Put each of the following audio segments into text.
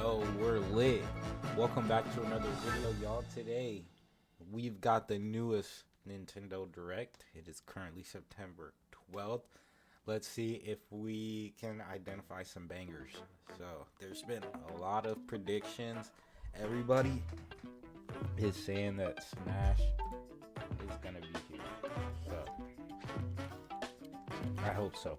Yo, we're lit. Welcome back to another video, y'all. Today, we've got the newest Nintendo Direct. It is currently September 12th. Let's see if we can identify some bangers. So, there's been a lot of predictions. Everybody is saying that Smash is going to be here. So, I hope so.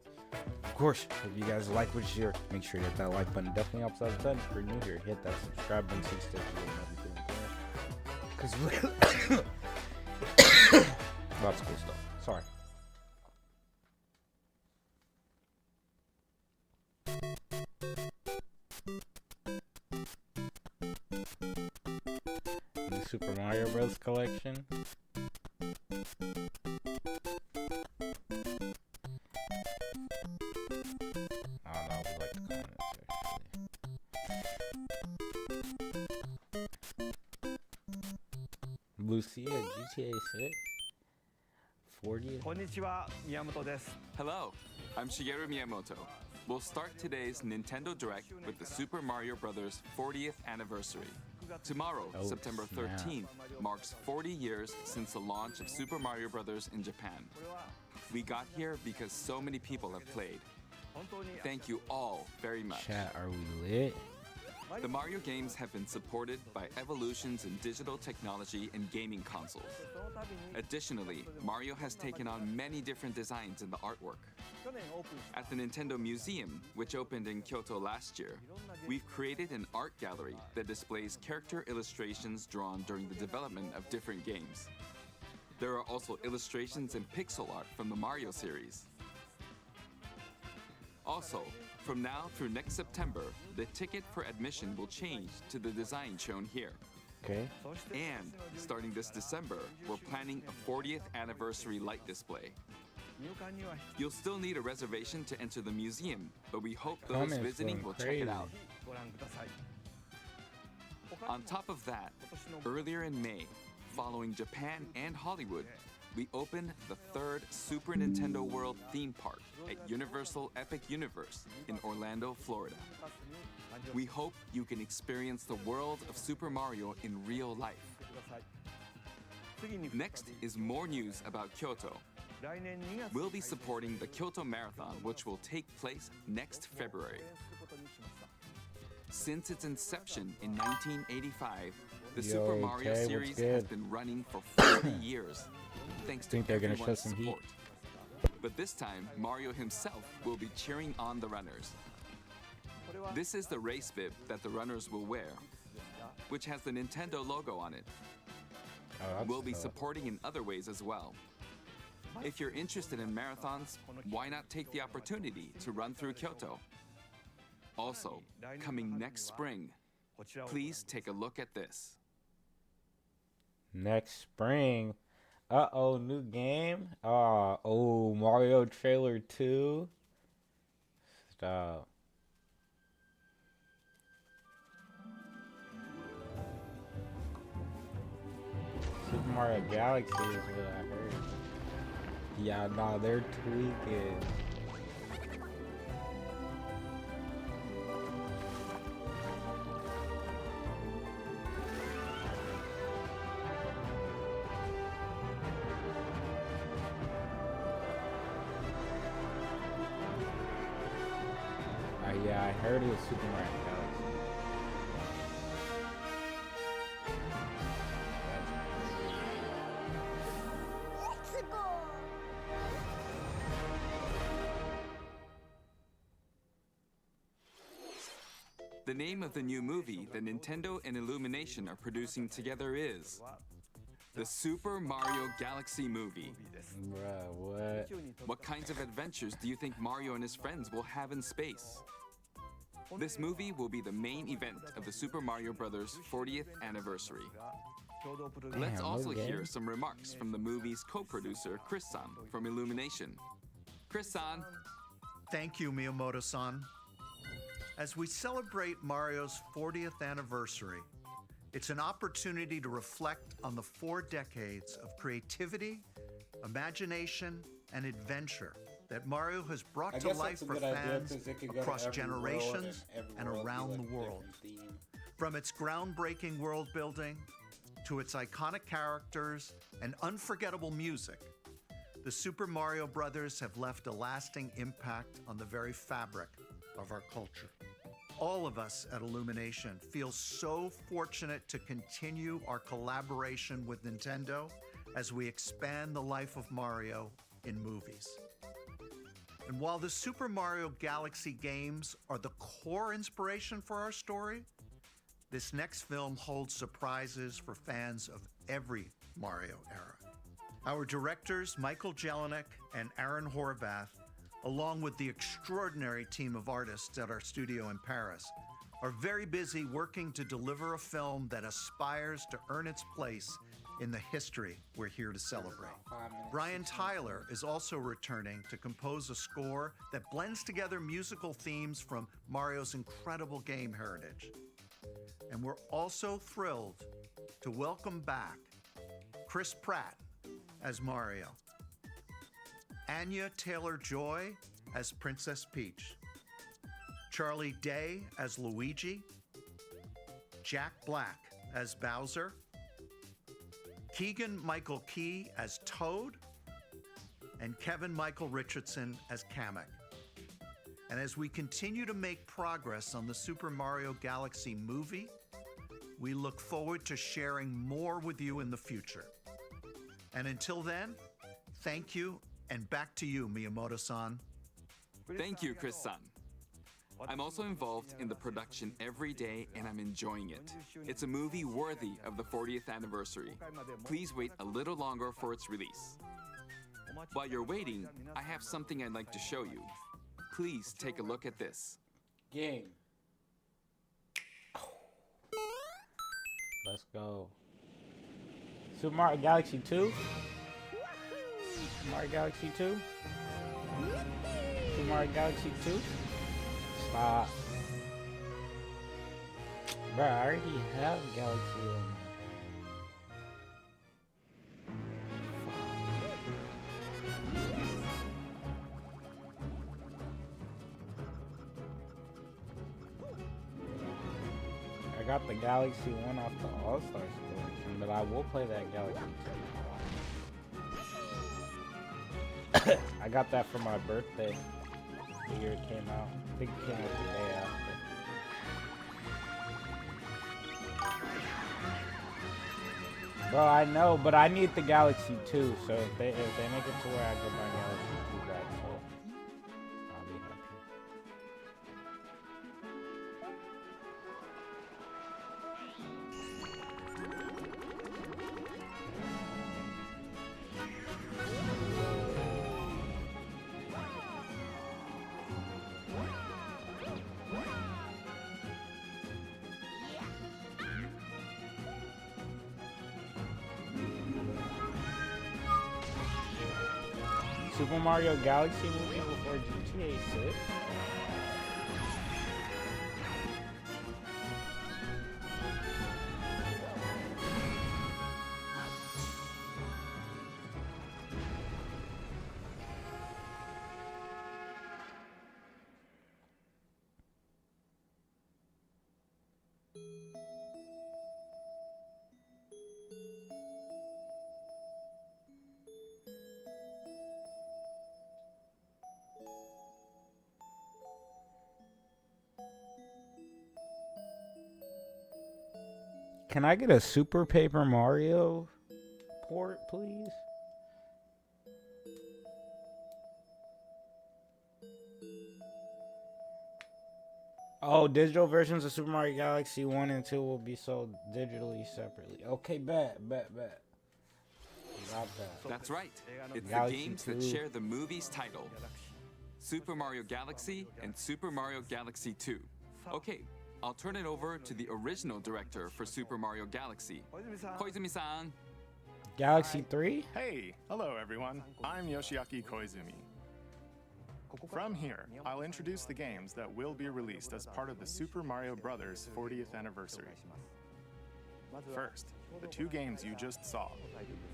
Of course, if you guys like what you hear, make sure to hit that like button. Definitely helps out a ton. If you're new here, hit that subscribe button so you stay up to date on everything. Because lots of cool stuff. Sorry. The Super Mario Bros. Collection. Lucia, GTA 6? 40? Konnichiwa, Miyamoto desu. Hello, I'm Shigeru Miyamoto. We'll start today's Nintendo Direct with the Super Mario Bros. 40th anniversary. Tomorrow, September 13th, marks 40 years since the launch of Super Mario Bros. In Japan. We got here because so many people have played. Thank you all very much. Chat, are we lit? The Mario games have been supported by evolutions in digital technology and gaming consoles. Additionally, Mario has taken on many different designs in the artwork. At the Nintendo Museum, which opened in Kyoto last year, we've created an art gallery that displays character illustrations drawn during the development of different games. There are also illustrations and pixel art from the Mario series. Also, from now through next September, the ticket for admission will change to the design shown here. Okay. And starting this December, we're planning a 40th anniversary light display. You'll still need a reservation to enter the museum, but we hope those visiting will check it out. On top of that, earlier in May, following Japan and Hollywood, we opened the third Super Nintendo World theme park at Universal Epic Universe in Orlando, Florida. We hope you can experience the world of Super Mario in real life. Next is more news about Kyoto. We'll be supporting the Kyoto Marathon, which will take place next February. Since its inception in 1985, the Super Mario series has been running for 40 years. Thanks to everyone's support. But this time, Mario himself will be cheering on the runners. This is the race bib that the runners will wear, which has the Nintendo logo on it. We'll be supporting in other ways as well. If you're interested in marathons, why not take the opportunity to run through Kyoto? Also, coming next spring, please take a look at this. Next spring. Uh-oh, new game? Oh, Mario trailer 2? Stop. Super Mario Galaxy is what I heard. Yeah, nah, they're tweaking. Yeah, I heard it was Super Mario Galaxy. Let's go! The name of the new movie that Nintendo and Illumination are producing together is the Super Mario Galaxy movie. Bruh, what? What kinds of adventures do you think Mario and his friends will have in space? This movie will be the main event of the Super Mario Bros. 40th anniversary. Let's also hear some remarks from the movie's co-producer, Chris-san, from Illumination. Chris-san. Thank you, Miyamoto-san. As we celebrate Mario's 40th anniversary, it's an opportunity to reflect on the 4 decades of creativity, imagination, and adventure that Mario has brought I to guess life that's a for good idea, fans 'cause it could go to across every world, generations every and world around be, the like, world. different theme. From its groundbreaking world building to its iconic characters and unforgettable music, the Super Mario Brothers have left a lasting impact on the very fabric of our culture. All of us at Illumination feel so fortunate to continue our collaboration with Nintendo as we expand the life of Mario in movies. And while the Super Mario Galaxy games are the core inspiration for our story, this next film holds surprises for fans of every Mario era. Our directors, Michael Jelinek and Aaron Horvath, along with the extraordinary team of artists at our studio in Paris, are very busy working to deliver a film that aspires to earn its place in the history we're here to celebrate. Brian Tyler is also returning to compose a score that blends together musical themes from Mario's incredible game heritage. And we're also thrilled to welcome back Chris Pratt as Mario, Anya Taylor-Joy as Princess Peach, Charlie Day as Luigi, Jack Black as Bowser, Keegan-Michael Key as Toad, and Kevin Michael Richardson as Kamek. And as we continue to make progress on the Super Mario Galaxy movie, we look forward to sharing more with you in the future. And until then, thank you, and back to you, Miyamoto-san. Thank you, Chris-san. I'm also involved in the production every day, and I'm enjoying it. It's a movie worthy of the 40th anniversary. Please wait a little longer for its release. While you're waiting, I have something I'd like to show you. Please take a look at this. Game. Let's go. Super Mario Galaxy 2? Super Mario Galaxy 2? Super Mario Galaxy 2? Stop. Bro, I already have Galaxy on. I got the Galaxy 1 off the All-Stars collection, but I will play that Galaxy 2. I got that for my birthday, the year it came out. I think it came out the day after. Bro, I know, but I need the Galaxy 2, so if they make it to where I get my Galaxy 2 back, so I'll be happy. Super Mario Galaxy movie before GTA 6? Can I get a Super Paper Mario port, please? Oh, digital versions of Super Mario Galaxy 1 and 2 will be sold digitally separately. Okay, bet. Got that. That's right. It's Galaxy the games 2. that share the movie's title. Super Mario Galaxy and Super Mario Galaxy 2. Okay, I'll turn it over to the original director for Super Mario Galaxy, Koizumi-san. Galaxy 3? Hey, hello everyone. I'm Yoshiaki Koizumi. From here, I'll introduce the games that will be released as part of the Super Mario Bros. 40th anniversary. First, the two games you just saw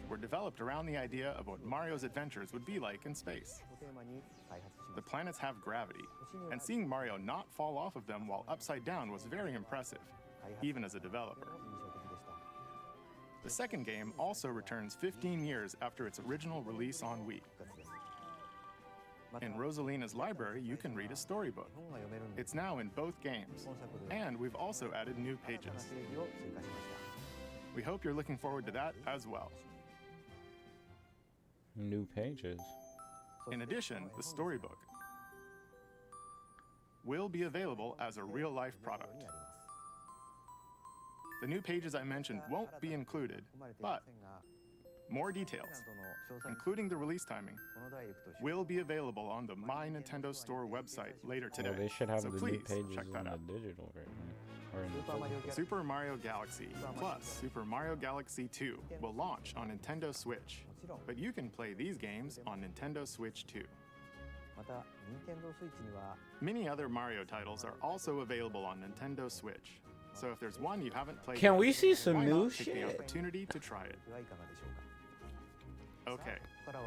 were developed around the idea of what Mario's adventures would be like in space. The planets have gravity, and seeing Mario not fall off of them while upside down was very impressive, even as a developer. The second game also returns 15 years after its original release on Wii. In Rosalina's library, you can read a storybook. It's now in both games, and we've also added new pages. We hope you're looking forward to that as well. New pages. In addition, the storybook will be available as a real-life product. The new pages I mentioned won't be included, but more details, including the release timing, will be available on the My Nintendo Store website later today. Well, they should have so the please new pages check that on out. the digital version. Or in the physical. Super Mario Galaxy plus Super Mario Galaxy 2 will launch on Nintendo Switch, but you can play these games on Nintendo Switch too. Many other Mario titles are also available on Nintendo Switch, so if there's one you haven't played Can yet, we see some why new not take the shit? opportunity to try it? Okay,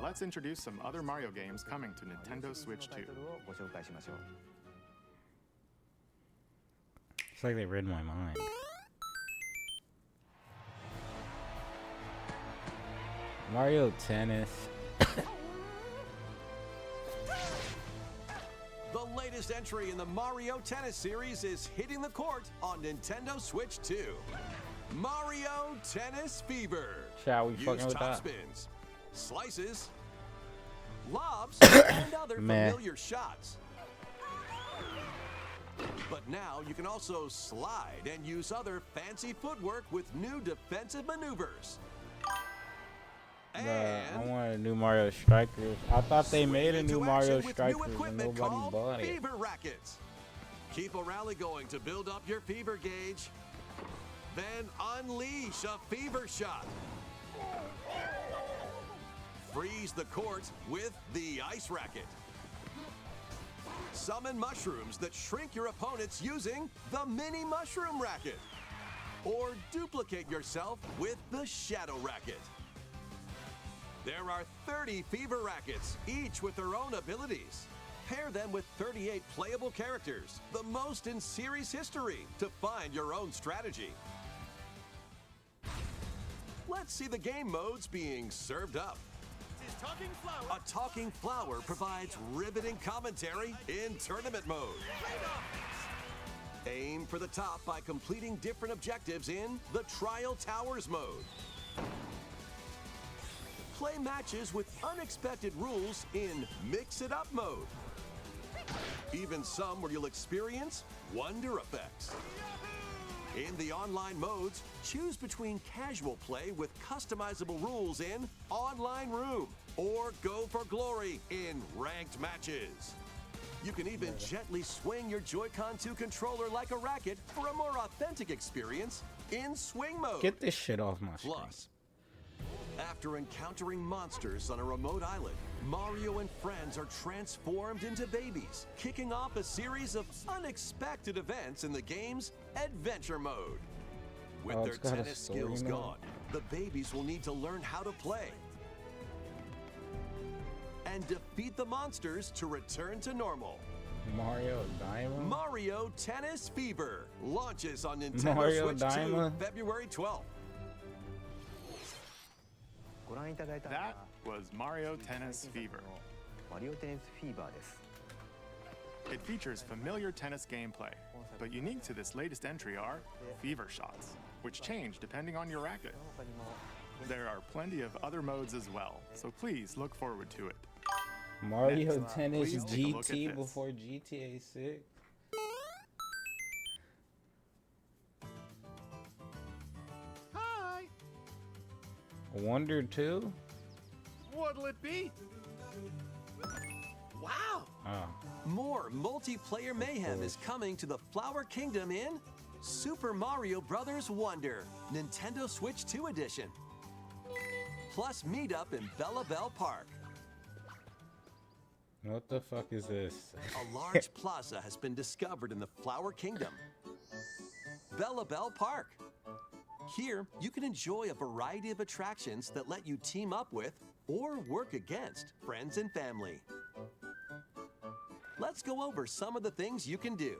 let's introduce some other Mario games coming to Nintendo Switch 2. It's like they read my mind. Mario Tennis. The latest entry in the Mario Tennis series is hitting the court on Nintendo Switch 2. Mario Tennis Fever. Shall we Use fucking with top that? spins, slices, lobs, and other Meh. familiar shots. But now you can also slide and use other fancy footwork with new defensive maneuvers. I And want a new Mario Strikers. I thought they made a swing new into Mario action with Strikers new and equipment nobody called bought it. Fever Rackets. Keep a rally going to build up your fever gauge. Then unleash a fever shot. Freeze the court with the ice racket. Summon mushrooms that shrink your opponents using the mini mushroom racket. Or duplicate yourself with the shadow racket. There are 30 fever rackets, each with their own abilities. Pair them with 38 playable characters, the most in series history, to find your own strategy. Let's see the game modes being served up. A talking flower provides riveting commentary in tournament mode. Aim for the top by completing different objectives in the Trial Towers mode. Play matches with unexpected rules in Mix It Up mode. Even some where you'll experience wonder effects. In the online modes, choose between casual play with customizable rules in Online Room, or go for glory in ranked matches. You can even gently swing your Joy-Con 2 controller like a racket for a more authentic experience in Swing mode. Get this shit off my screen. Plus, after encountering monsters on a remote island, Mario and friends are transformed into babies, kicking off a series of unexpected events in the game's Adventure mode. With Oh, their it's got a tennis story skills mode? gone, the babies will need to learn how to play and defeat the monsters to return to normal. Mario Diamond? Mario Tennis Fever launches on Nintendo Mario Switch 2 Diamond? February 12th. That was Mario Tennis Fever. It features familiar tennis gameplay, but unique to this latest entry are fever shots, which change depending on your racket. There are plenty of other modes as well, so please look forward to it. Mario Next, Tennis please take a look at GT this. before GTA 6? Hi. Wonder 2? What'll it be? Wow! Oh. More multiplayer mayhem is coming to the Flower Kingdom in Super Mario Bros. Wonder, Nintendo Switch 2 Edition. Plus meet-up in Bella Bell Park. What the fuck is this? A large plaza has been discovered in the Flower Kingdom. Bella Bell Park. Here, you can enjoy a variety of attractions that let you team up with or work against friends and family. Let's go over some of the things you can do.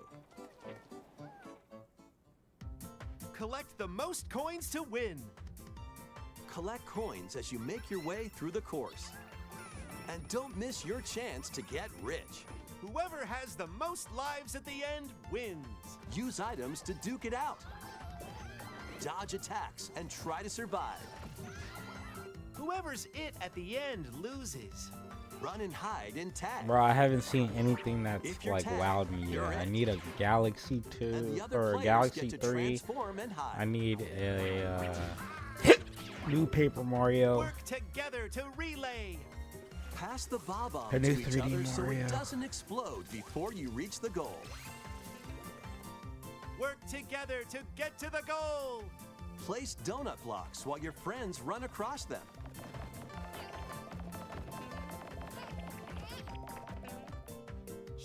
Collect the most coins to win. Collect coins as you make your way through the course. And don't miss your chance to get rich. Whoever has the most lives at the end wins. Use items to duke it out. Dodge attacks and try to survive. Whoever's it at the end loses. Run and hide in tag. Bro, I haven't seen anything that's If you're like tagged, wowed me you're yet. I it. need a Galaxy And 2 the other or a players Galaxy get to 3. transform and hide. I need a new Paper Mario. Work together to relay. Pass the bomb A to new each 3D other so Mario. it doesn't explode before you reach the goal. Work together to get to the goal. Place donut blocks while your friends run across them.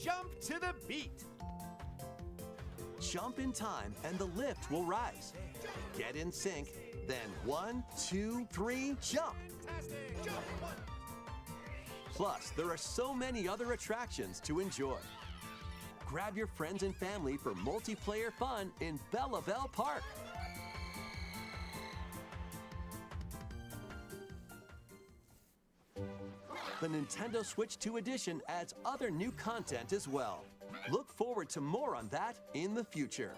Jump to the beat. Jump in time and the lift will rise. Get in sync, then 1, 2, 3, jump! Plus, there are so many other attractions to enjoy. Grab your friends and family for multiplayer fun in Bella Bell Park. The Nintendo Switch 2 edition adds other new content as well. Look forward to more on that in the future.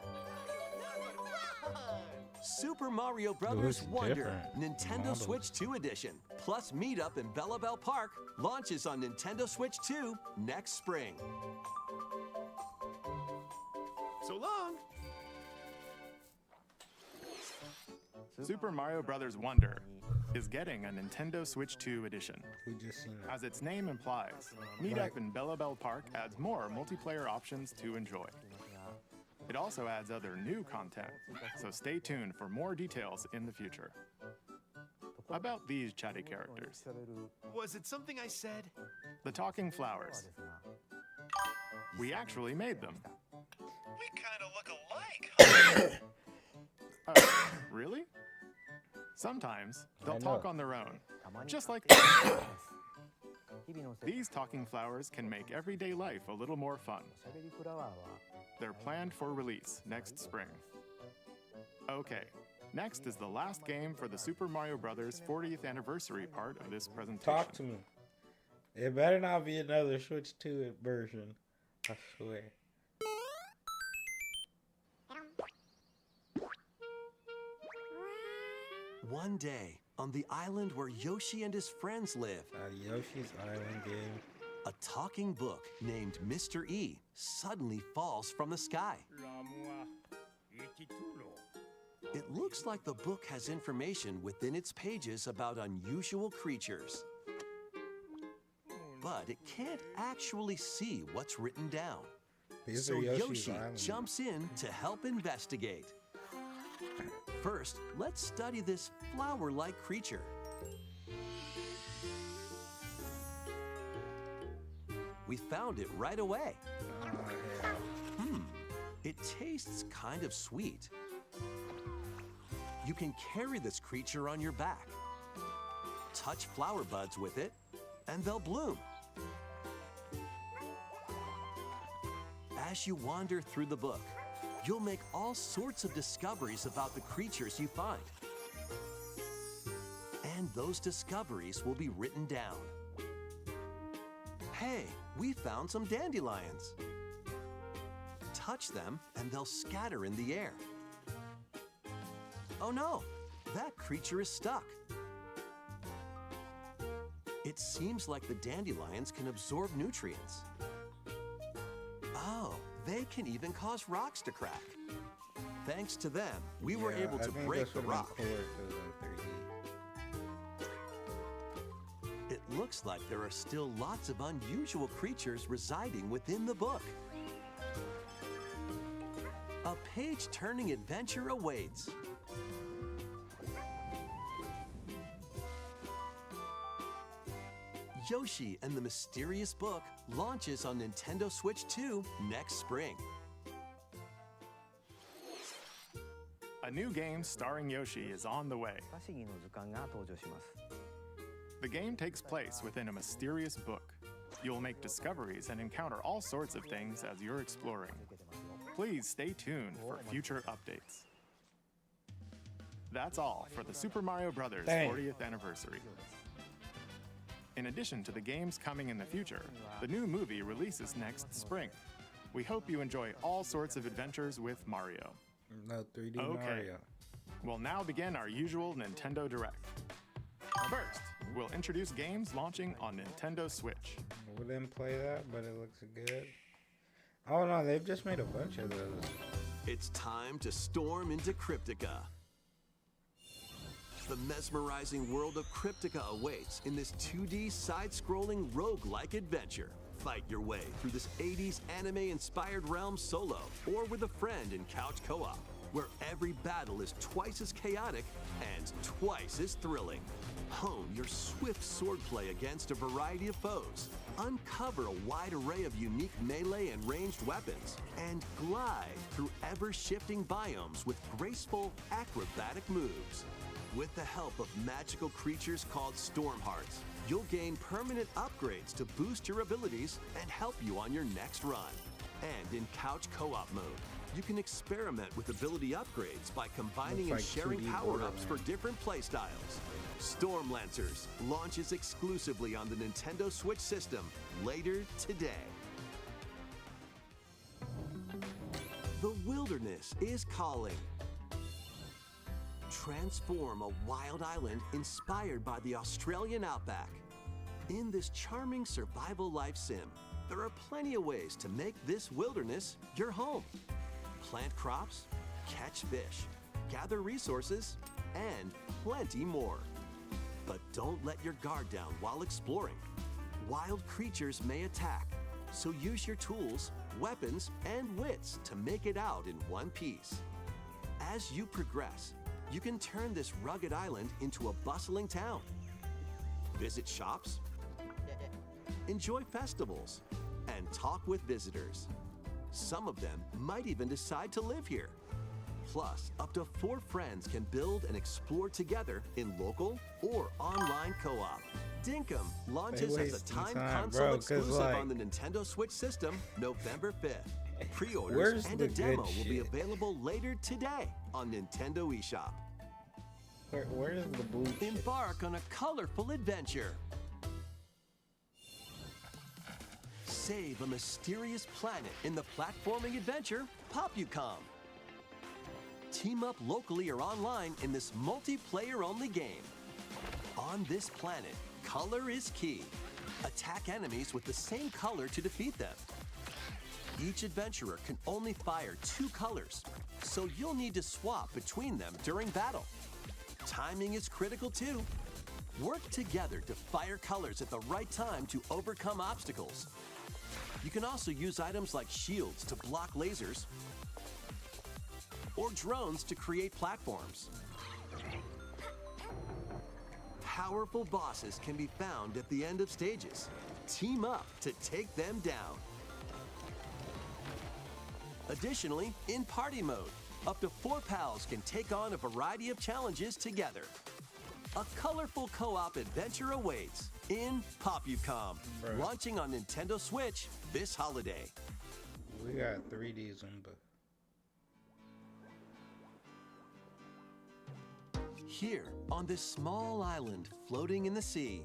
Super Mario Bros. looks Wonder different. Nintendo Model. Switch 2 edition plus Meetup in Bella Bell Park launches on Nintendo Switch 2 next spring. So long. Super Mario Bros. Wonder is getting a Nintendo Switch 2 edition. We just seen that. As its name implies, Meetup in Bella Bell Park adds more multiplayer options to enjoy. It also adds other new content, so stay tuned for more details in the future. About these chatty characters, Was it something I said? the talking flowers. We actually made them. We kind of look alike. Really? Sometimes they'll I talk know. on their own, just like these talking flowers can make everyday life a little more fun. They're planned for release next spring. Okay, next is the last game for the Super Mario Bros. 40th anniversary part of this presentation. Talk to me. It better not be another Switch 2 version. I swear. One day, on the island where Yoshi and his friends live, Yoshi's Island game. a talking book named Mr. E suddenly falls from the sky. It looks like the book has information within its pages about unusual creatures. But it can't actually see what's written down. These So are Yoshi's Yoshi Island. jumps in to help investigate. First, let's study this flower-like creature. We found it right away. It tastes kind of sweet. You can carry this creature on your back. Touch flower buds with it, and they'll bloom. As you wander through the book, you'll make all sorts of discoveries about the creatures you find. And those discoveries will be written down. Hey, we found some dandelions. Touch them and they'll scatter in the air. Oh no, that creature is stuck. It seems like the dandelions can absorb nutrients. Oh, they can even cause rocks to crack. Thanks to them, we were able to break the rock. It looks like there are still lots of unusual creatures residing within the book. A page-turning adventure awaits. Yoshi and the Mysterious Book launches on Nintendo Switch 2 next spring. A A new game starring Yoshi is on the way. 不可思議の図鑑が登場します The game takes place within a mysterious book. You'll make discoveries and encounter all sorts of things as you're exploring. Please stay tuned for future updates. That's all for the Super Mario Bros. 40th anniversary. In addition to the games coming in the future, the new movie releases next spring. We hope you enjoy all sorts of adventures with Mario. No 3D Okay. Mario. We'll now begin our usual Nintendo Direct. First, we'll introduce games launching on Nintendo Switch. We didn't play that, but it looks good. Oh no, they've just made a bunch of those. It's time to storm into Cryptica. The mesmerizing world of Cryptica awaits in this 2D side-scrolling roguelike adventure. Fight your way through this 80s anime-inspired realm solo or with a friend in couch co-op, where every battle is twice as chaotic and twice as thrilling. Hone your swift swordplay against a variety of foes, uncover a wide array of unique melee and ranged weapons, and glide through ever-shifting biomes with graceful, acrobatic moves. With the help of magical creatures called Storm Hearts, you'll gain permanent upgrades to boost your abilities and help you on your next run. And in couch co-op mode, you can experiment with ability upgrades by combining and Looks like sharing 2D power-ups for Borderlands. different playstyles. Storm Lancers launches exclusively on the Nintendo Switch system later today. The wilderness is calling. Transform a wild island inspired by the Australian outback. In this charming survival life sim, there are plenty of ways to make this wilderness your home. Plant crops, catch fish, gather resources, and plenty more. But don't let your guard down while exploring. Wild creatures may attack, so use your tools, weapons, and wits to make it out in one piece. As you progress, you can turn this rugged island into a bustling town. Visit shops, enjoy festivals, and talk with visitors. Some of them might even decide to live here. Plus, up to 4 friends can build and explore together in local or online co-op. Dinkum launches as a time console bro, 'cause, exclusive like, on the Nintendo Switch system November 5th. Pre-orders Where's and the a demo good will be shit? available later today on Nintendo eShop. Where is the blue shit? Embark on a colorful adventure. Save a mysterious planet in the platforming adventure Popucom. Team up locally or online in this multiplayer-only game. On this planet, color is key. Attack enemies with the same color to defeat them. Each adventurer can only fire 2 colors, so you'll need to swap between them during battle. Timing is critical too. Work together to fire colors at the right time to overcome obstacles. You can also use items like shields to block lasers or drones to create platforms. Powerful bosses can be found at the end of stages. Team up to take them down. Additionally, in party mode, up to 4 pals can take on a variety of challenges together. A colorful co-op adventure awaits in Popucom, Bruh. launching on Nintendo Switch this holiday. We got 3D Zumba. Here, on this small island floating in the sea,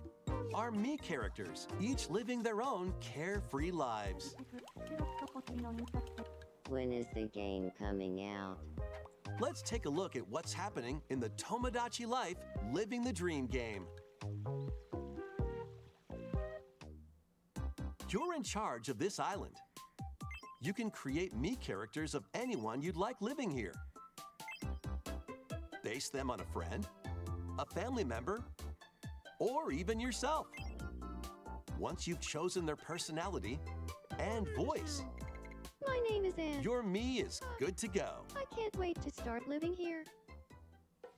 are Mii characters, each living their own carefree lives. When is the game coming out? Let's take a look at what's happening in the Tomodachi Life Living the Dream game. You're in charge of this island. You can create Mii characters of anyone you'd like living here. Base them on a friend, a family member, or even yourself. Once you've chosen their personality and voice, My name is Anne. your Mii is good to go. I can't wait to start living here.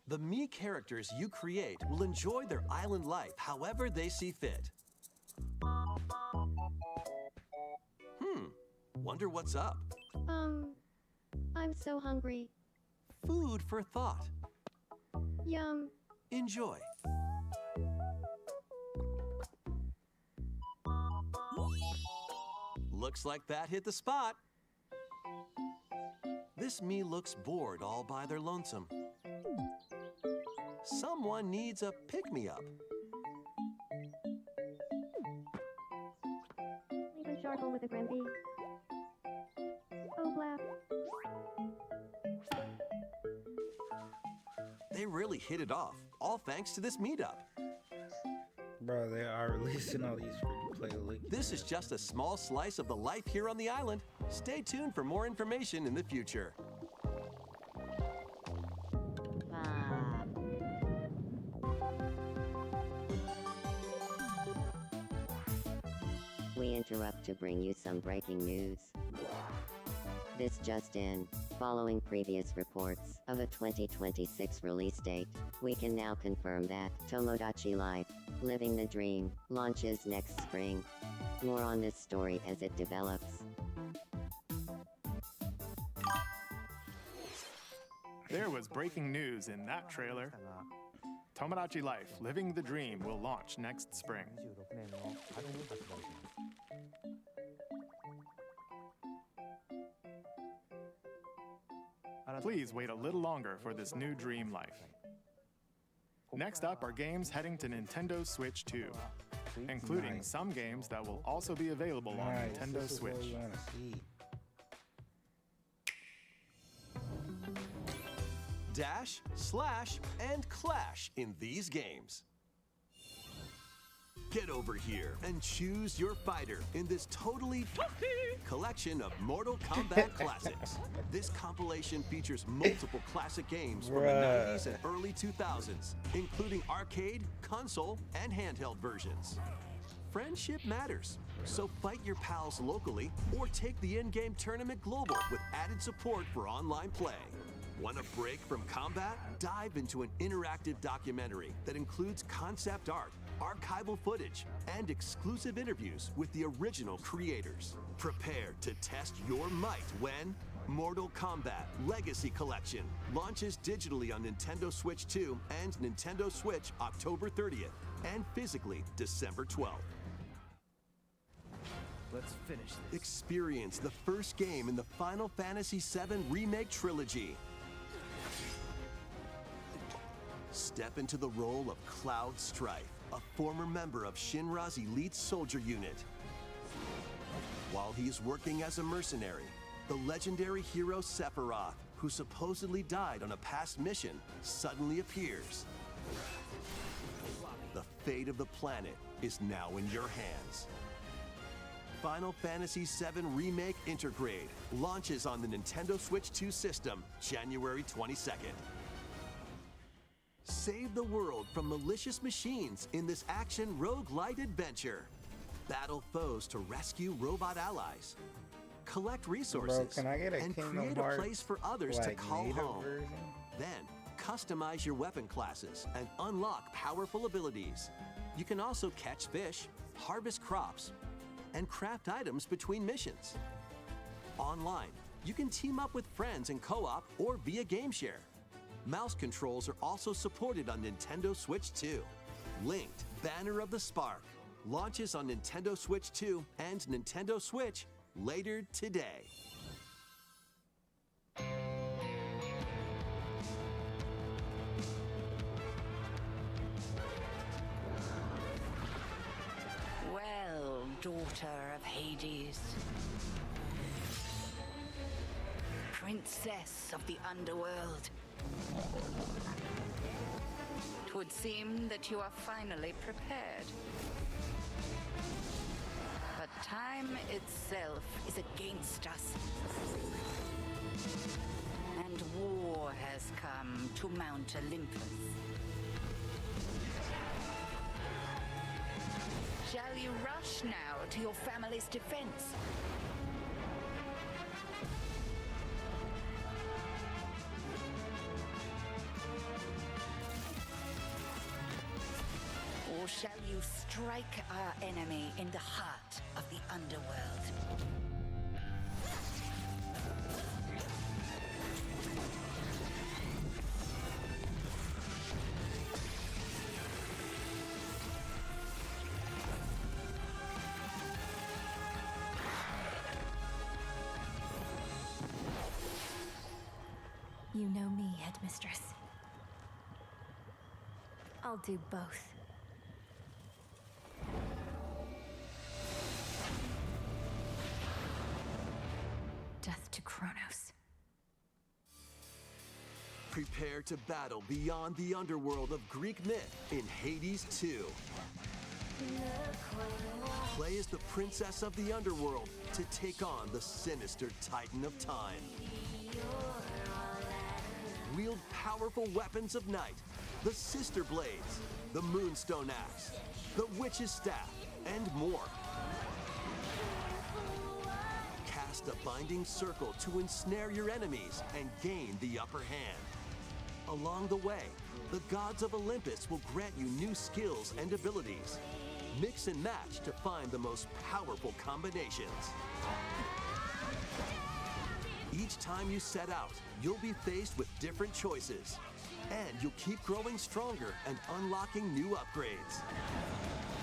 The Mii characters you create will enjoy their island life however they see fit. Wonder what's up. I'm so hungry. Food for thought. Yum. Enjoy. Looks like that hit the spot. This me looks bored all by their lonesome. Someone needs a pick-me-up. Leave a charcoal with a Gramby. Oh, blap. They really hit it off, all thanks to this meetup. Bro, they are releasing all these free-to-play links. This is just a small slice of the life here on the island. Stay tuned for more information in the future. We interrupt to bring you some breaking news. This just in. Following previous reports of a 2026 release date, we can now confirm that Tomodachi Life, Living the Dream, launches next spring. More on this story as it develops. There was breaking news in that trailer. Tomodachi Life, Living the Dream will launch next spring. 26年の春に発売します。 Please wait a little longer for this new dream life. Next up are games heading to Nintendo Switch 2, including some games that will also be available on Nintendo This is what Switch. we wanna see. Dash, slash, and clash in these games. Get over here and choose your fighter in this totally collection of Mortal Kombat classics. This compilation features multiple classic games from the 90s and early 2000s, including arcade, console, and handheld versions. Friendship matters, so fight your pals locally or take the in-game tournament global with added support for online play. Want a break from combat? Dive into an interactive documentary that includes concept art, archival footage, and exclusive interviews with the original creators. Prepare to test your might when Mortal Kombat Legacy Collection launches digitally on Nintendo Switch 2 and Nintendo Switch October 30th and physically December 12th. Let's finish this. Experience the first game in the Final Fantasy VII Remake Trilogy. Step into the role of Cloud Strife, a former member of Shinra's elite soldier unit. While he is working as a mercenary, the legendary hero Sephiroth, who supposedly died on a past mission, suddenly appears. The fate of the planet is now in your hands. Final Fantasy VII Remake Intergrade launches on the Nintendo Switch 2 system January 22nd. Save the world from malicious machines in this action roguelite adventure. Battle foes to rescue robot allies. Collect resources Bro, can I get a and Kingdom create a Hearts, place for others to like, call native home. version? Then, customize your weapon classes and unlock powerful abilities. You can also catch fish, harvest crops, and craft items between missions. Online, you can team up with friends in co-op or via game share. Mouse controls are also supported on Nintendo Switch 2. Linked Banner of the Spark launches on Nintendo Switch 2 and Nintendo Switch later today. Well, daughter of Hades, princess of the underworld, 'twould seem that you are finally prepared. But time itself is against us. And war has come to Mount Olympus. Shall you rush now to your family's defense? Or shall you strike our enemy in the heart of the underworld? headmistress. I'll do both. Death to Kronos. Prepare to battle beyond the underworld of Greek myth in Hades 2. Play as the princess of the underworld to take on the sinister Titan of Time. Wield powerful weapons of night, the Sister Blades, the Moonstone Axe, the Witch's Staff, and more. Cast a binding circle to ensnare your enemies and gain the upper hand. Along the way, the gods of Olympus will grant you new skills and abilities. Mix and match to find the most powerful combinations. Each time you set out, you'll be faced with different choices. And you'll keep growing stronger and unlocking new upgrades.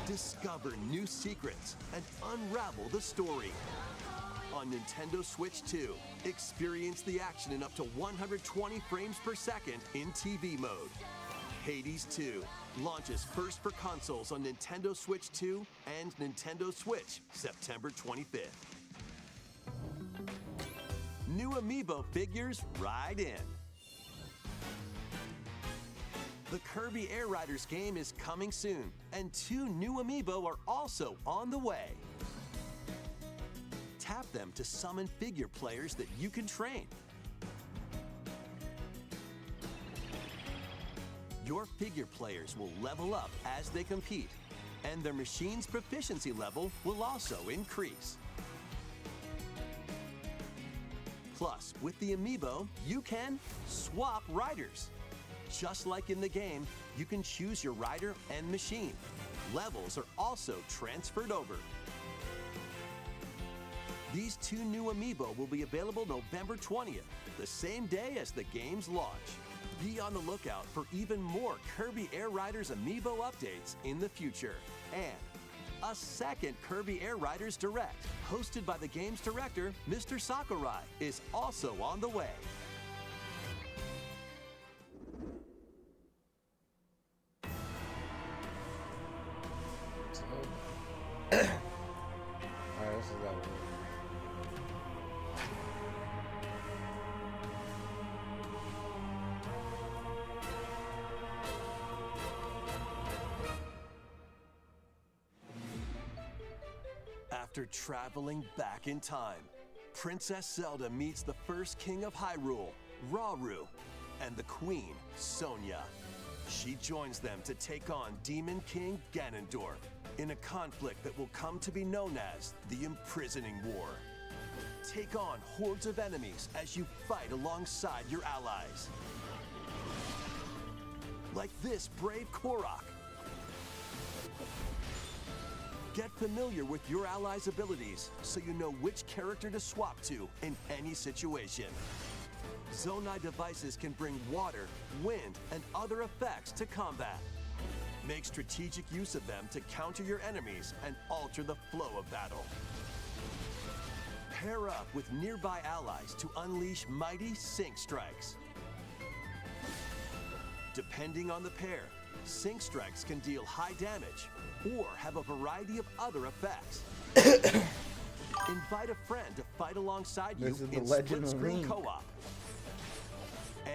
Discover new secrets and unravel the story. On Nintendo Switch 2, experience the action in up to 120 frames per second in TV mode. Hades 2 launches first for consoles on Nintendo Switch 2 and Nintendo Switch September 25th. New Amiibo figures ride in. The Kirby Air Riders game is coming soon, and 2 new Amiibo are also on the way. Tap them to summon figure players that you can train. Your figure players will level up as they compete, and their machine's proficiency level will also increase. Plus, with the Amiibo, you can swap riders. Just like in the game, you can choose your rider and machine. Levels are also transferred over. These 2 new Amiibo will be available November 20th, the same day as the game's launch. Be on the lookout for even more Kirby Air Riders Amiibo updates in the future. And a second Kirby Air Riders Direct, hosted by the game's director, Mr. Sakurai, is also on the way. Alright, this is that one. After traveling back in time, Princess Zelda meets the first king of Hyrule, Rauru, and the queen, Sonia. She joins them to take on Demon King Ganondorf in a conflict that will come to be known as the Imprisoning War. Take on hordes of enemies as you fight alongside your allies. Like this brave Korok. Get familiar with your allies' abilities so you know which character to swap to in any situation. Zonai devices can bring water, wind, and other effects to combat. Make strategic use of them to counter your enemies and alter the flow of battle. Pair up with nearby allies to unleash mighty sync strikes. Depending on the pair, sync strikes can deal high damage or have a variety of other effects. Invite a friend to fight alongside you in split-screen co-op.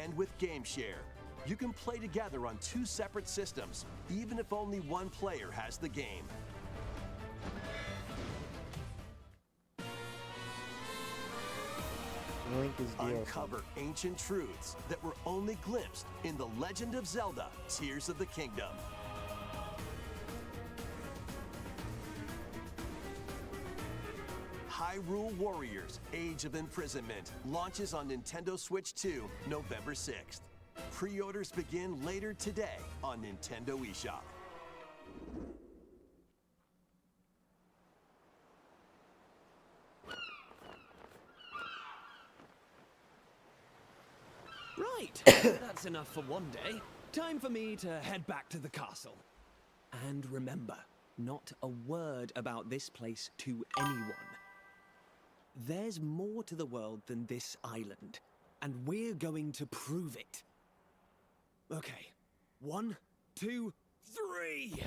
And with Game Share, you can play together on 2 separate systems, even if only one player has the game. Link is Uncover ancient truths that were only glimpsed in The Legend of Zelda: Tears of the Kingdom. Hyrule Warriors: Age of Imprisonment launches on Nintendo Switch 2 November 6th. Pre-orders begin later today on Nintendo eShop. Right, that's enough for one day. Time for me to head back to the castle. And remember, not a word about this place to anyone. There's more to the world than this island, and we're going to prove it. Okay. 1, 2, 3.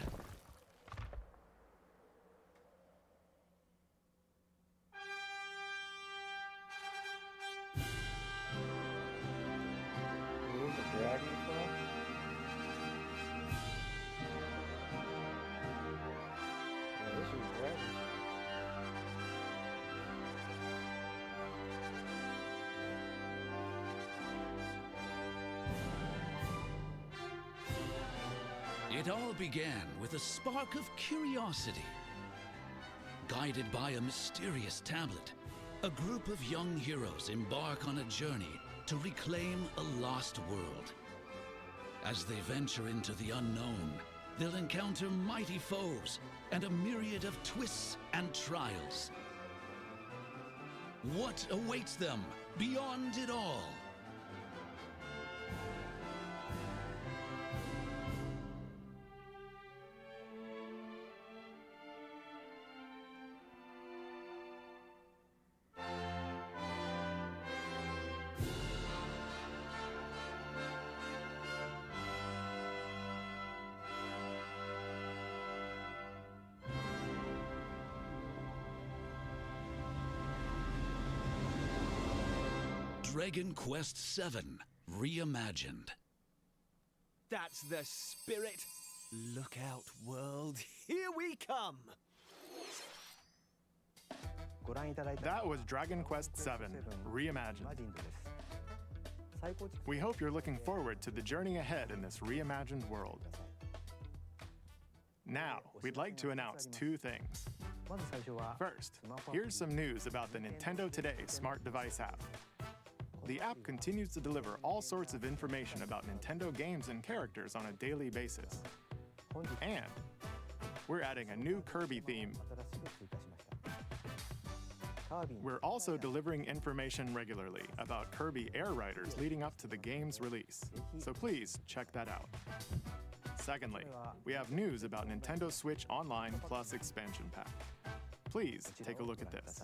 Where's the dragon from? Yeah, this is dragon. It all began with a spark of curiosity. Guided by a mysterious tablet, a group of young heroes embark on a journey to reclaim a lost world. As they venture into the unknown, they'll encounter mighty foes and a myriad of twists and trials. What awaits them beyond it all? Dragon Quest VII Reimagined. That's the spirit. Look out, world. Here we come. That was Dragon Quest VII Reimagined. We hope you're looking forward to the journey ahead in this reimagined world. Now, we'd like to announce 2 things. First, here's some news about the Nintendo Today smart device app. The app continues to deliver all sorts of information about Nintendo games and characters on a daily basis. And we're adding a new Kirby theme. We're also delivering information regularly about Kirby Air Riders leading up to the game's release, so please check that out. Secondly, we have news about Nintendo Switch Online Plus Expansion Pack. Please take a look at this.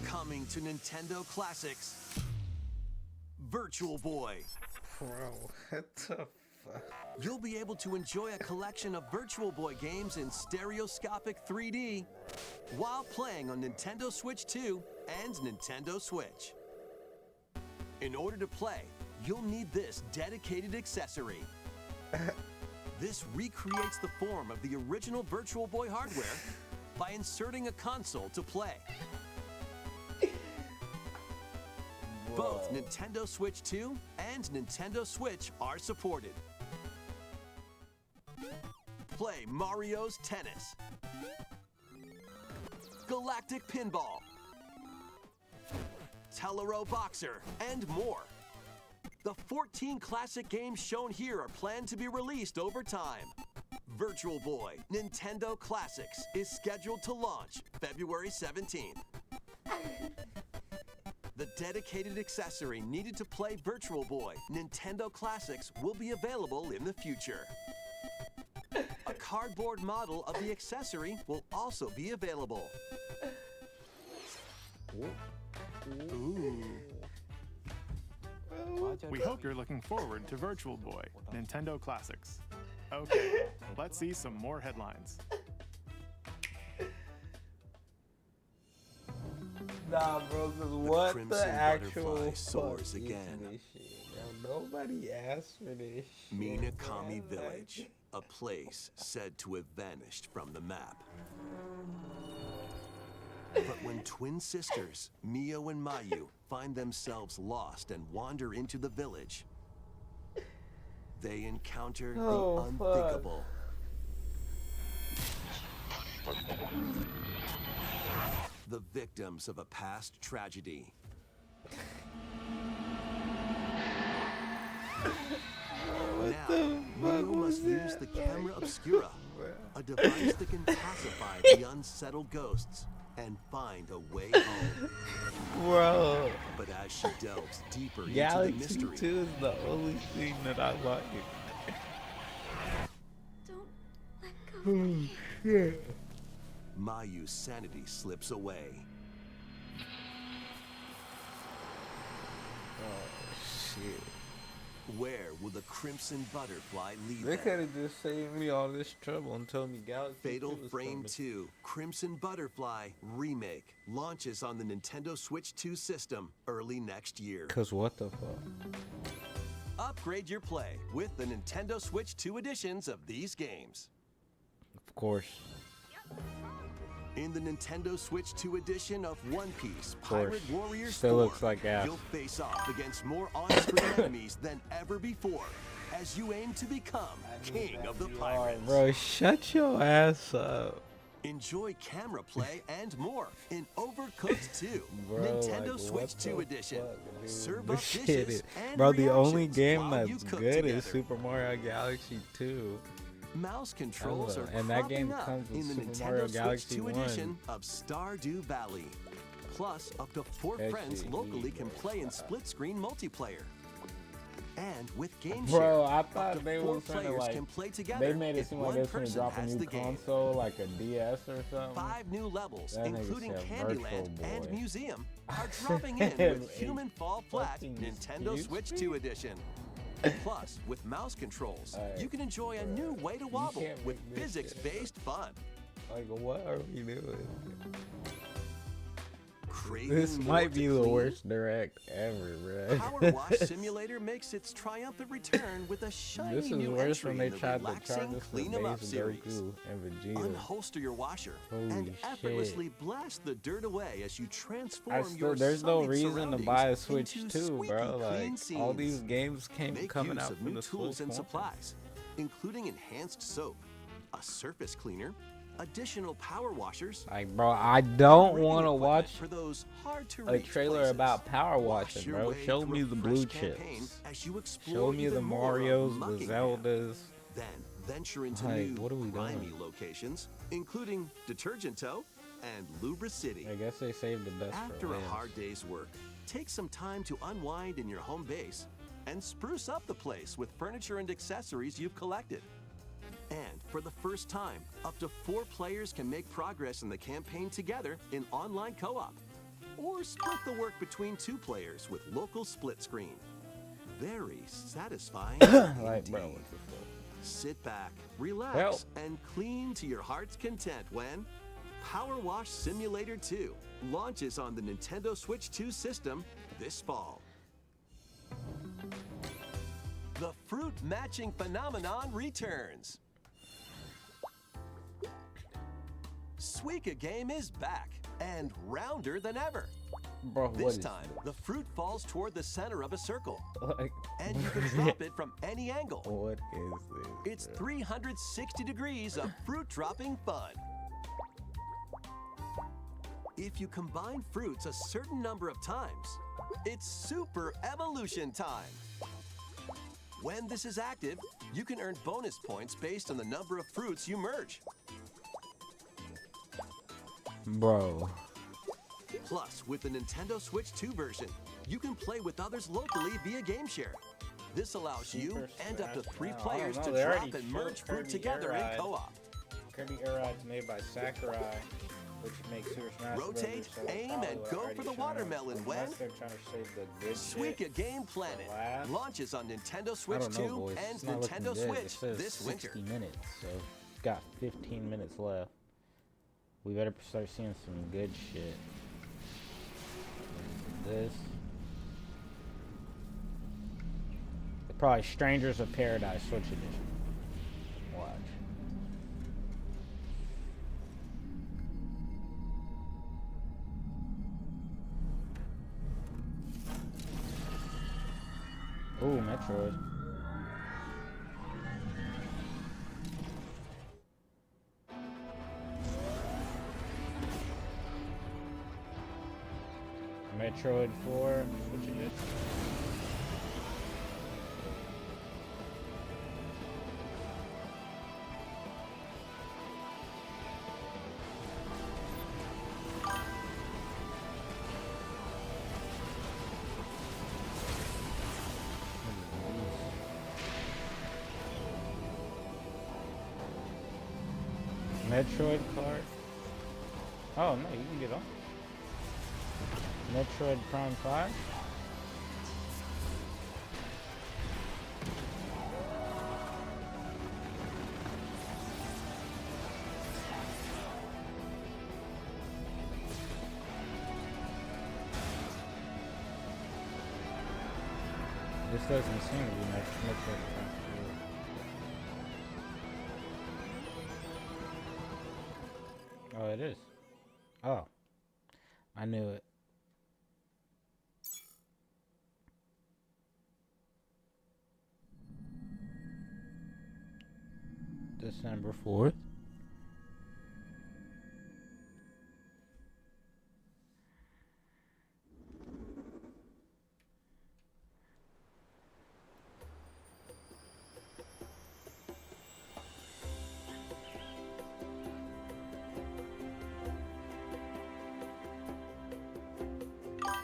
Coming to Nintendo Classics, Virtual Boy. Bro, what the fuck? You'll be able to enjoy a collection of Virtual Boy games in stereoscopic 3D while playing on Nintendo Switch 2 and Nintendo Switch. In order to play, you'll need this dedicated accessory. This recreates the form of the original Virtual Boy hardware by inserting a console to play. Both Nintendo Switch 2 and Nintendo Switch are supported. Play Mario's Tennis, Galactic Pinball, Tellero Boxer, and more. The 14 classic games shown here are planned to be released over time. Virtual Boy Nintendo Classics is scheduled to launch February 17th. The dedicated accessory needed to play Virtual Boy Nintendo Classics will be available in the future. A cardboard model of the accessory will also be available. Ooh. We hope you're looking forward to Virtual Boy Nintendo Classics. Okay, let's see some more headlines. Nah, bro, cause what the actual butterfly soars fuck again. is this shit? Now, nobody asked for this shit. Minakami bro. Village, a place said to have vanished from the map. But when twin sisters, Mio and Mayu, find themselves lost and wander into the village, they encounter the unthinkable. The victims of a past tragedy. Now, Mio must use the camera obscura, a device that can pacify the unsettled ghosts and find a way home. Bro. But as she delves deeper into the Galaxy mystery, 2 is the only thing that I like. Don't let go. Oh, shit. Mayu's sanity slips away. Oh, shit. Where will the Crimson Butterfly lead They them? could have just saved me all this trouble and told me Galaxy Fatal 2 was Frame coming. 2 Crimson Butterfly Remake launches on the Nintendo Switch 2 system early next year. Cause what the fuck? Upgrade your play with the Nintendo Switch 2 editions of these games. Of course. In the Nintendo Switch 2 edition of One Piece Of course. Pirate Warriors Still 4, looks like ass. you'll face off against more on-screen enemies than ever before as you aim to become King of the Pirates. Bro, shut your ass up. Enjoy camera play and more in Overcooked 2, Bro, Nintendo like, Switch what 2 the edition. fuck, dude? Serve This up shit dishes is- and Bro, the only reactions game while you that's cook good together. is Super Mario Galaxy 2. Mouse controls are And that game cropping up comes with in the Super Nintendo Mario Switch Galaxy 2 1. edition of Stardew Valley. Plus, up to 4 That friends shit locally heat, can bro. play in split-screen multiplayer. And with Game Bro, Share, I up thought to they 4 was trying to players like. can play together They made it if seem like one they was gonna person drop a has new the game. console, like a DS or something. 5 new levels, That nigga including said Candyland Virtual and Boy. Museum, are dropping in with Human Fall Flat fucking Nintendo excuse Switch me? 2 edition. Plus, with mouse controls, Alright, you can enjoy a new way to wobble can't with make this shit physics-based fun. Like, what are we doing? Craving This more might to be the clean? worst direct ever, bro. Power Wash Simulator makes its triumphant return with a shiny This is new worse entry when they in the tried to charge relaxing us for Clean 'em Up Base series. Goku and Vegeta. Unholster your washer Holy and shit. effortlessly blast the dirt away as you transform I still, your there's no sullied reason to buy a surroundings Switch into 2, squeaky bro. clean Like, all scenes. these games Make coming use out of for new the tools Switch and 1. supplies, including enhanced soap, a surface cleaner, additional power washers, Like, bro, I don't rigging want to equipment watch for those hard to a reach trailer places. about power Wash washing, your bro. way Show through me a the fresh blue campaign chips. as you explore Show me the even more of Marios, the Muckingham. Zeldas. Then venture into Like, new what are we grimy doing? locations, including Detergent Toe and Lubra City. I guess they saved the best After for a last. hard day's work, take some time to unwind in your home base and spruce up the place with furniture and accessories you've collected. And for the first time, up to 4 players can make progress in the campaign together in online co-op. Or split the work between 2 players with local split screen. Very satisfying. Like, bro, indeed. what the fuck? Sit back, relax, Help. and clean to your heart's content when Power Wash Simulator 2 launches on the Nintendo Switch 2 system this fall. The fruit matching phenomenon returns. Suika Game is back and rounder than ever. Bro, what This is time, the fruit falls toward the center of a circle, Like, and you can drop it from any angle. what is this? It's bro? 360 degrees of fruit dropping fun. If you combine fruits a certain number of times, it's super evolution time. When this is active, you can earn bonus points based on the number of fruits you merge. Bro. Plus, with the Nintendo Switch 2 version, you can play with others locally via Game Share. This allows you Super and up to Smash 3 Bros. players I to don't know, they drop already and showed merge fruit Kirby together Air in Ride. co-op. Kirby Air Ride's made by Sakurai, which makes Super Smash Bros. Rotate, So they aim, probably and would go already for the shown watermelon them, when unless they're trying to save the good Suika shit. Game Planet last. launches on Nintendo I Switch don't know, 2 boys. and It's not looking Nintendo good. Switch It says this 60 winter. minutes, so it's got 15 minutes left. We better start seeing some good shit. This. Probably Strangers of Paradise Switch Edition. Watch. Ooh, Metroid. Metroid 4 Switch Edition. Metroid card. Oh no, you can get off. Metroid Prime 5. This doesn't seem to be Metroid Prime 4. Oh, it is. Oh. I knew it. December 4th.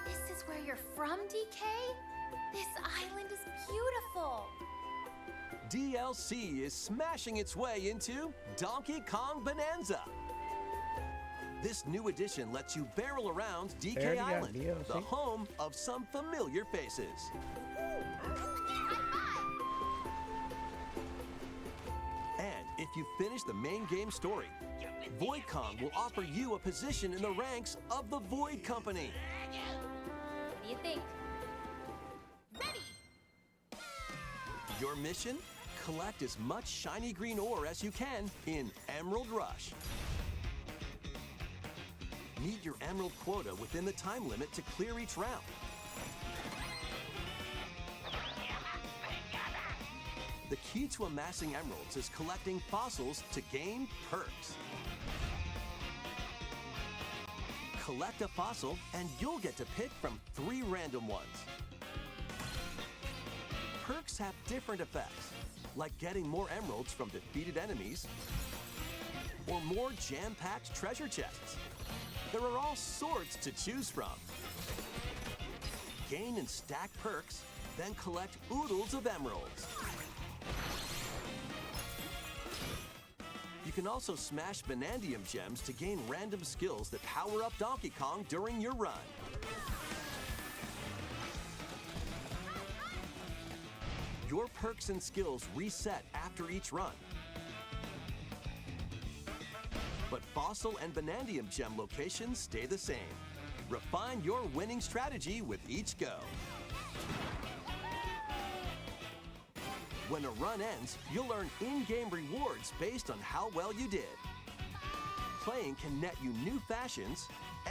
This is where you're from, DK? This island is beautiful. DLC is smashing its way into Donkey Kong Bonanza. This new edition lets you barrel around DK Island, the home of some familiar faces. And if you finish the main game story, Void Kong will offer you a position in the ranks of the Void Company. What do you think? Your mission? Collect as much shiny green ore as you can in Emerald Rush. Meet your emerald quota within the time limit to clear each round. The key to amassing emeralds is collecting fossils to gain perks. Collect a fossil and you'll get to pick from 3 random ones. Perks have different effects, like getting more emeralds from defeated enemies or more jam-packed treasure chests. There are all sorts to choose from. Gain and stack perks, then collect oodles of emeralds. You can also smash Bonandium gems to gain random skills that power up Donkey Kong during your run. Your perks and skills reset after each run. But Fossil and Bonandium gem locations stay the same. Refine your winning strategy with each go. When a run ends, you'll earn in-game rewards based on how well you did. Playing can net you new fashions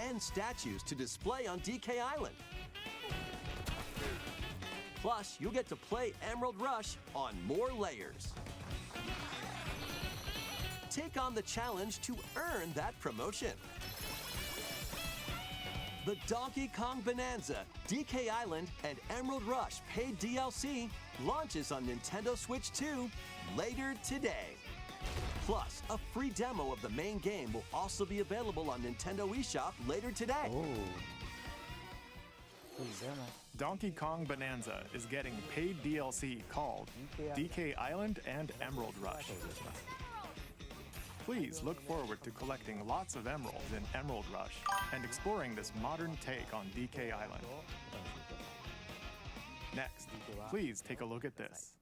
and statues to display on DK Island. Plus, you'll get to play Emerald Rush on more layers. Take on the challenge to earn that promotion. The Donkey Kong Bonanza, DK Island, and Emerald Rush paid DLC launches on Nintendo Switch 2 later today. Plus, a free demo of the main game will also be available on Nintendo eShop later today. Oh. Donkey Kong Bonanza is getting paid DLC called DK Island and Emerald Rush. Please look forward to collecting lots of emeralds in Emerald Rush and exploring this modern take on DK Island. Next, please take a look at this.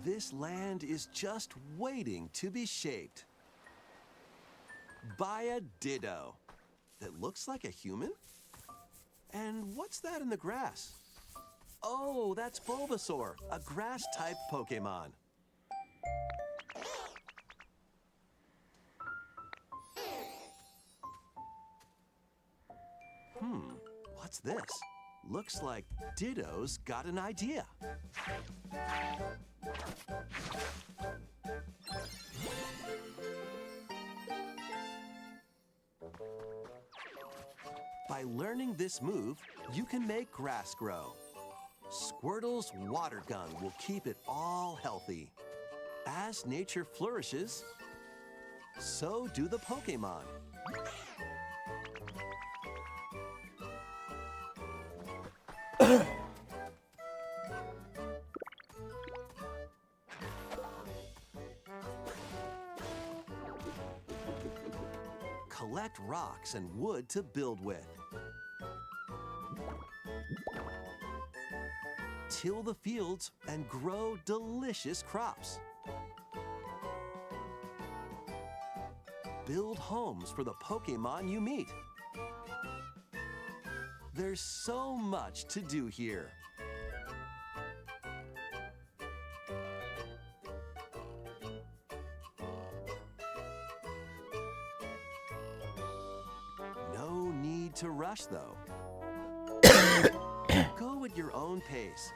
This land is just waiting to be shaped by a Ditto that looks like a human? And what's that in the grass? Oh, that's Bulbasaur, a grass-type Pokemon. What's this? Looks like Ditto's got an idea. By learning this move, you can make grass grow. Squirtle's water gun will keep it all healthy. As nature flourishes, so do the Pokémon. Collect rocks and wood to build with. Till the fields and grow delicious crops. Build homes for the Pokémon you meet. There's so much to do here. No need to rush, though. Go at your own pace.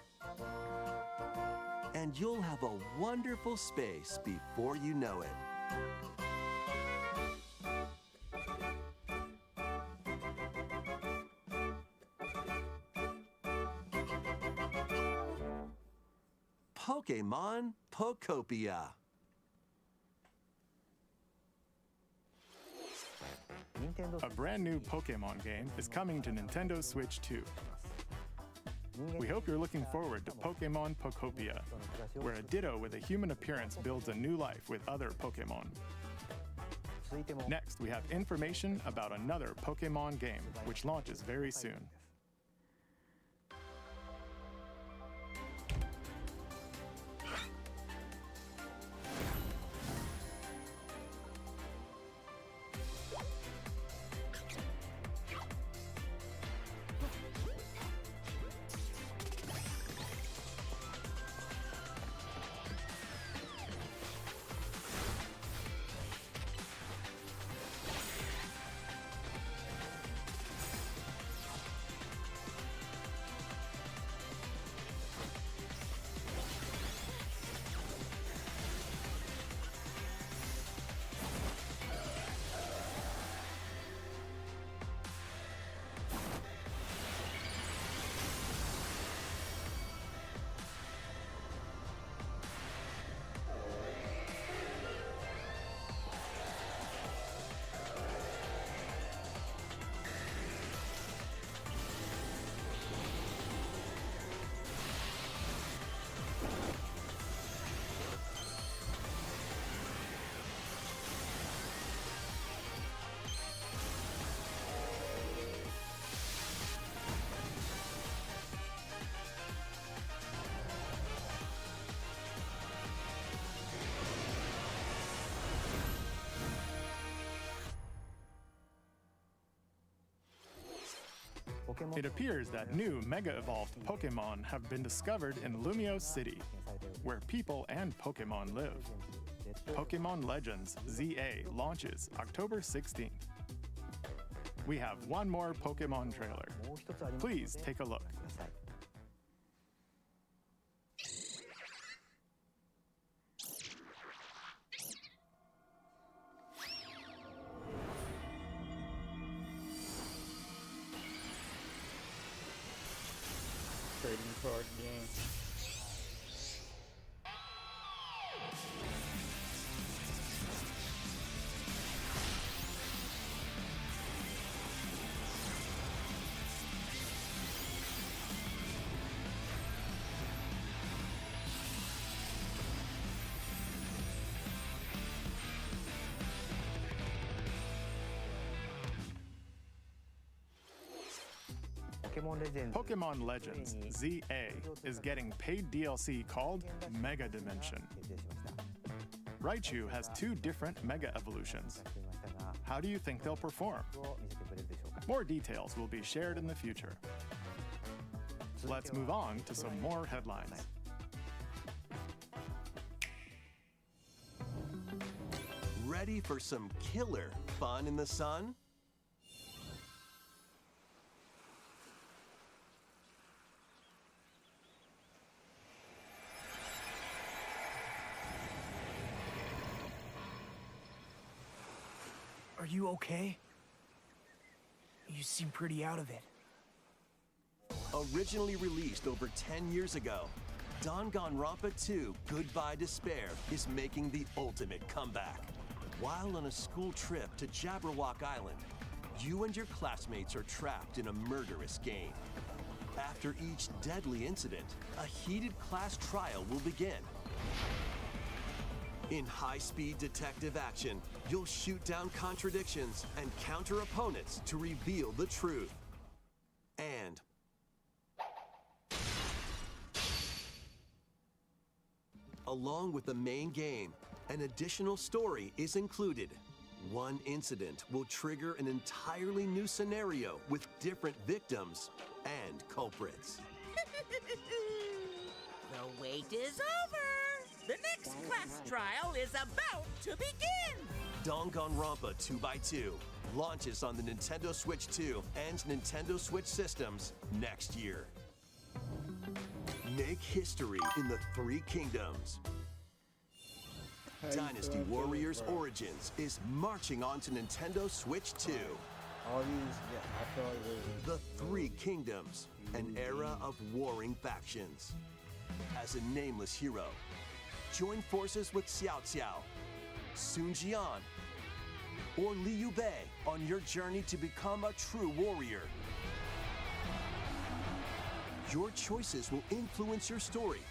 And you'll have a wonderful space before you know it. Pokémon Pokopia. A brand new Pokémon game is coming to Nintendo Switch 2. We hope you're looking forward to Pokémon Pokopia, where a Ditto with a human appearance builds a new life with other Pokémon. Next, we have information about another Pokémon game, which launches very soon. It appears that new Mega-Evolved Pokémon have been discovered in Lumio City, where people and Pokémon live. Pokémon Legends ZA launches October 16th. We have one more Pokémon trailer. Please take a look. Trading card game. Pokémon Legends ZA is getting paid DLC called Mega Dimension. Raichu has 2 different Mega Evolutions. How do you think they'll perform? More details will be shared in the future. Let's move on to some more headlines. Ready for some killer fun in the sun? Are you okay? You seem pretty out of it. Originally released over 10 years ago, Danganronpa 2 Goodbye Despair is making the ultimate comeback. While on a school trip to Jabberwock Island, you and your classmates are trapped in a murderous game. After each deadly incident, a heated class trial will begin. In high-speed detective action, you'll shoot down contradictions and counter opponents to reveal the truth. And along with the main game, an additional story is included. One incident will trigger an entirely new scenario with different victims and culprits. The wait is over! The next class trial is about to begin! Danganronpa 2x2 launches on the Nintendo Switch 2 and Nintendo Switch systems next year. Make history in the Three Kingdoms. Dynasty Warriors Origins is marching on to Nintendo Switch 2. All these, yeah, I feel like The Three Kingdoms, an era of warring factions. As a nameless hero, join forces with Xiao Xiao, Sun Jian, or Liu Bei on your journey to become a true warrior. Your choices will influence your story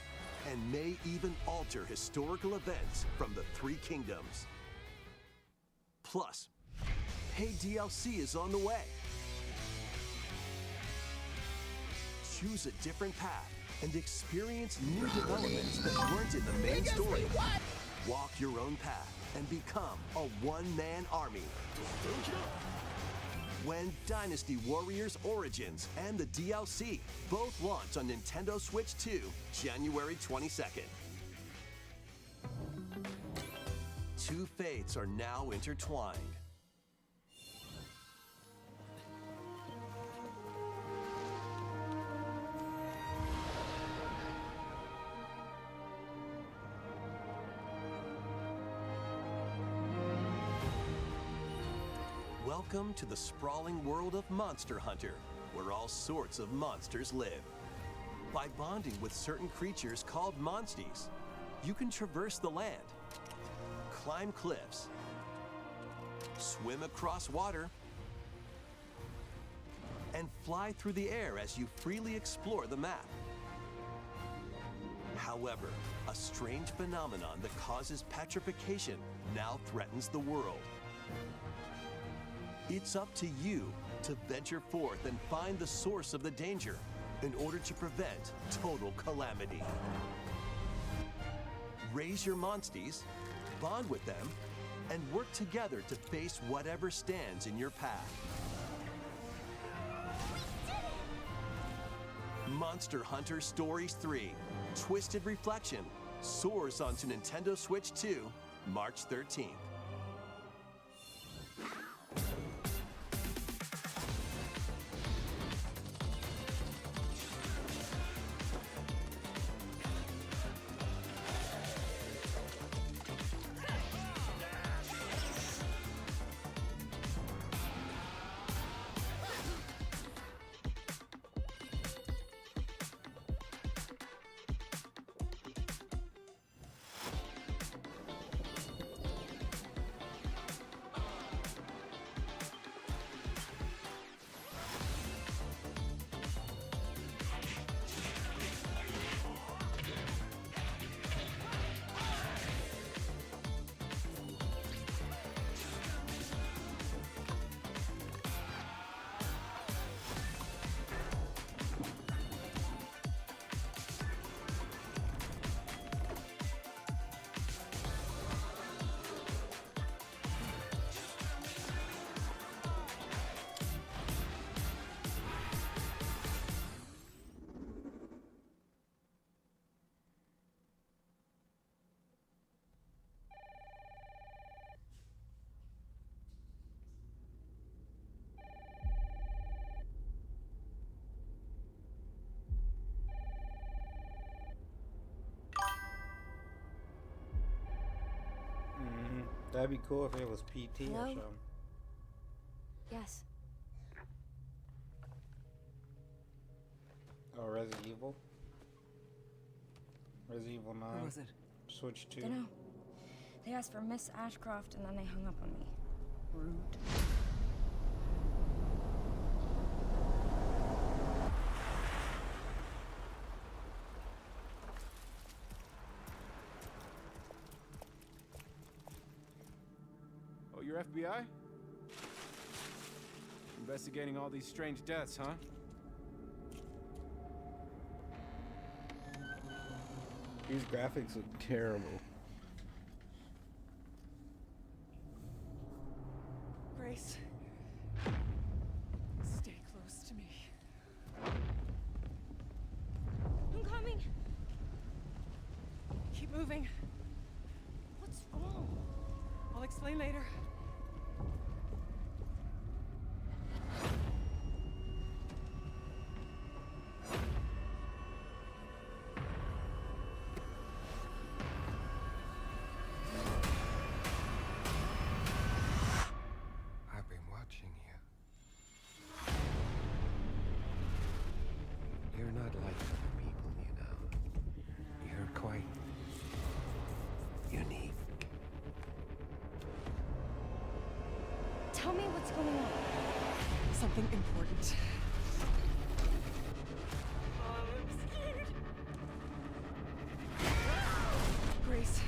and may even alter historical events from the Three Kingdoms. Plus, paid DLC is on the way. Choose a different path and experience new developments that weren't in the main story. Walk your own path and become a one-man army. When Dynasty Warriors Origins and the DLC both launch on Nintendo Switch 2, January 22nd. Two fates are now intertwined. Welcome to the sprawling world of Monster Hunter, where all sorts of monsters live. By bonding with certain creatures called monsties, you can traverse the land, climb cliffs, swim across water, and fly through the air as you freely explore the map. However, a strange phenomenon that causes petrification now threatens the world. It's up to you to venture forth and find the source of the danger in order to prevent total calamity. Raise your monsties, bond with them, and work together to face whatever stands in your path. Monster Hunter Stories 3: Twisted Reflection soars onto Nintendo Switch 2, March 13th. That'd be cool if it was PT or Hello? something. Yes. Oh, Resident Evil. Resident Evil 9. Who was it? Switch 2. Dunno. They asked for Miss Ashcroft and then they hung up on me. Rude. Oh, you're FBI? Investigating all these strange deaths, huh? These graphics look terrible. Grace, stay close to me. I'm coming. Keep moving. What's wrong? I'll explain later. I've been watching you. You're not like other people, you know. You're quite unique. Tell me what's going on. Something important. I'm scared. Grace.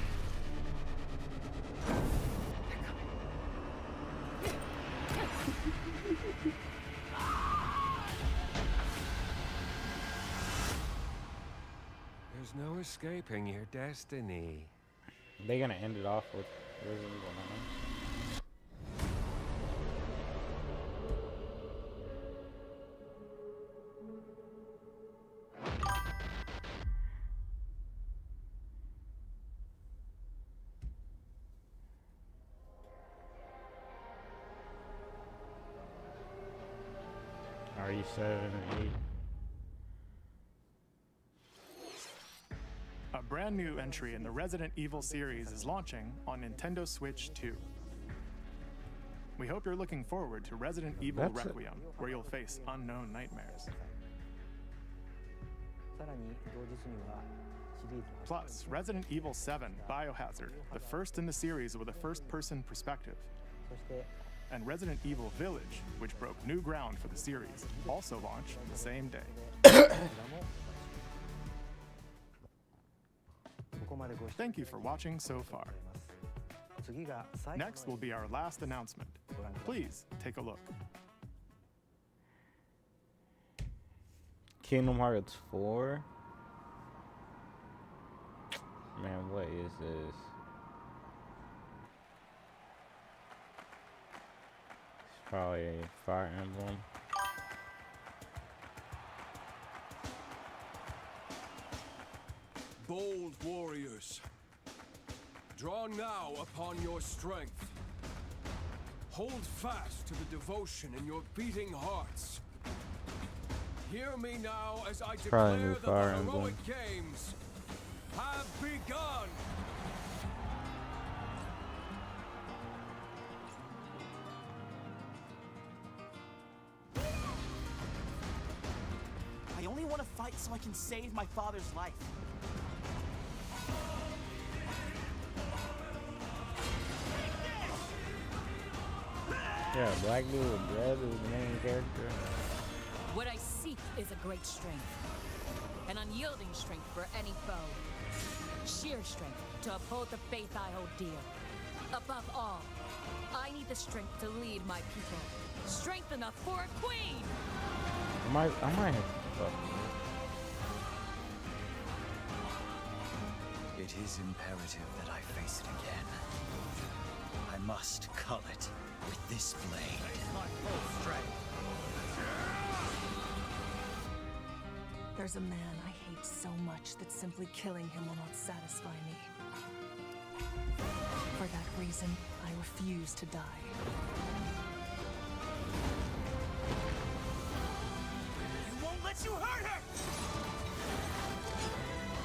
There's no escaping your destiny. They're gonna end it off with Resident Evil 9. RE7 and 8. A brand new entry in the Resident Evil series is launching on Nintendo Switch 2. We hope you're looking forward to Resident Evil Requiem, where you'll face unknown nightmares. Plus, Resident Evil 7 Biohazard, the first in the series with a first-person perspective. And Resident Evil Village, which broke new ground for the series, also launch the same day. Thank you for watching so far. Next will be our last announcement. Please take a look. Kingdom Hearts 4. Man, what is this? It's probably a Fire Emblem. Bold warriors, draw now upon your strength. Hold fast to the devotion in your beating hearts. Hear me now as I declare that the heroic games have begun. I only want to fight so I can save my father's life. Yeah, black dude with dread is the main character. What I seek is a great strength. An unyielding strength for any foe. Sheer strength to uphold the faith I hold dear. Above all, I need the strength to lead my people. Strength enough for a queen! I might have to fuck. It is imperative that I face it again. I must cull it with this blade. My full strength. There's a man I hate so much that simply killing him will not satisfy me. For that reason, I refuse to die. I won't let you hurt her!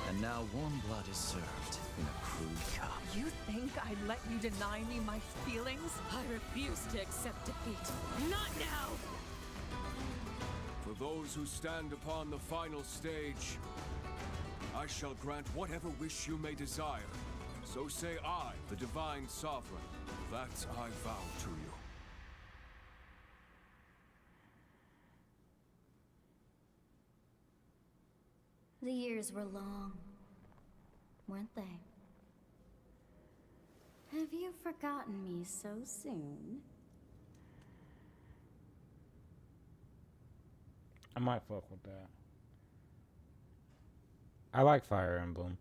And now warm blood is served in a crude cup. You think I'd let you deny me my feelings? I refuse to accept defeat. Not now! For For those who stand upon the final stage, I shall grant whatever wish you may desire. So say I, the Divine Sovereign, that I vow to you. The years were long, weren't they? Have you forgotten me so soon? I might fuck with that. I like Fire Emblem.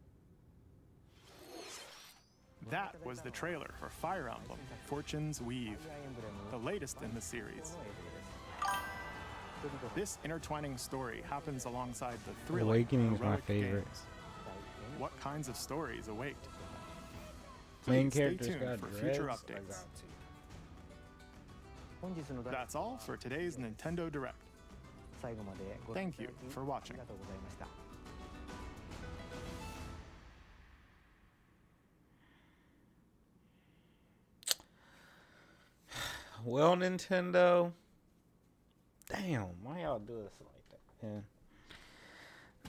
That was the trailer for Fire Emblem Fortune's Weave, the latest in the series. This intertwining story happens alongside the thrilling Awakening is my heroic favorite. games. What kinds of stories await? Main Please stay character's tuned got for future dreads. updates. That's all for today's Nintendo Direct. Thank you for watching. Well, Nintendo. Damn, why y'all do this like that, man?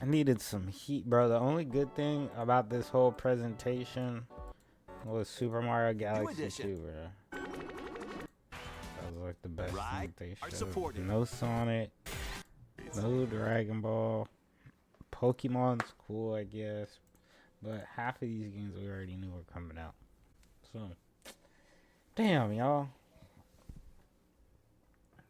I needed some heat, bro. The only good thing about this whole presentation was Super Mario Galaxy 2, bro. That was like the best thing they showed. No Sonic, no Dragon Ball. Pokemon's cool, I guess, but half of these games we already knew were coming out. So, damn, y'all.